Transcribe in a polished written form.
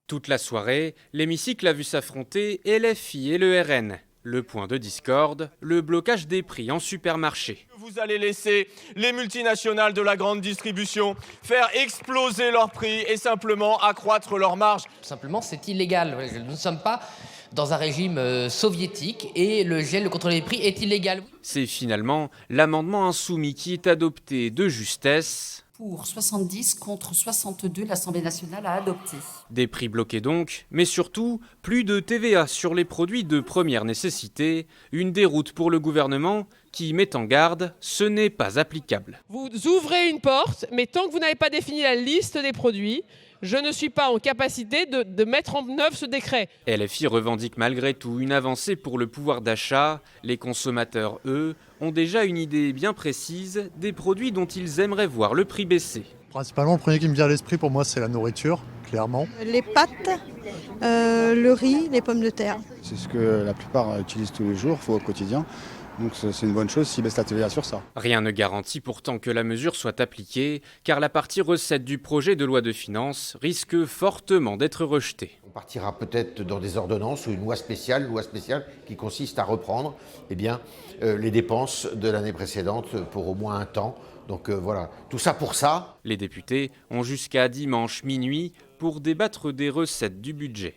Toute la soirée, l'hémicycle a vu s'affronter LFI et le RN. Le point de discorde, le blocage des prix en supermarché. Vous allez laisser les multinationales de la grande distribution faire exploser leurs prix et simplement accroître leurs marges. Simplement, c'est illégal. Nous ne sommes pas dans un régime soviétique et le gel, le contrôle des prix est illégal. C'est finalement l'amendement insoumis qui est adopté de justesse. Pour 70 contre 62, l'Assemblée nationale a adopté. Des prix bloqués donc, mais surtout, plus de TVA sur les produits de première nécessité, une déroute pour le gouvernement qui met en garde, ce n'est pas applicable. Vous ouvrez une porte, mais tant que vous n'avez pas défini la liste des produits, je ne suis pas en capacité de mettre en œuvre ce décret. LFI revendique malgré tout une avancée pour le pouvoir d'achat. Les consommateurs, eux, ont déjà une idée bien précise des produits dont ils aimeraient voir le prix baisser. Principalement, le premier qui me vient à l'esprit pour moi, c'est la nourriture, clairement. Les pâtes, le riz, les pommes de terre. C'est ce que la plupart utilisent tous les jours, au quotidien. Donc c'est une bonne chose s'ils baissent la TVA sur ça. Rien ne garantit pourtant que la mesure soit appliquée, car la partie recette du projet de loi de finances risque fortement d'être rejetée. On partira peut-être dans des ordonnances ou une loi spéciale qui consiste à reprendre les dépenses de l'année précédente pour au moins un temps. Donc voilà, tout ça pour ça. Les députés ont jusqu'à dimanche minuit pour débattre des recettes du budget.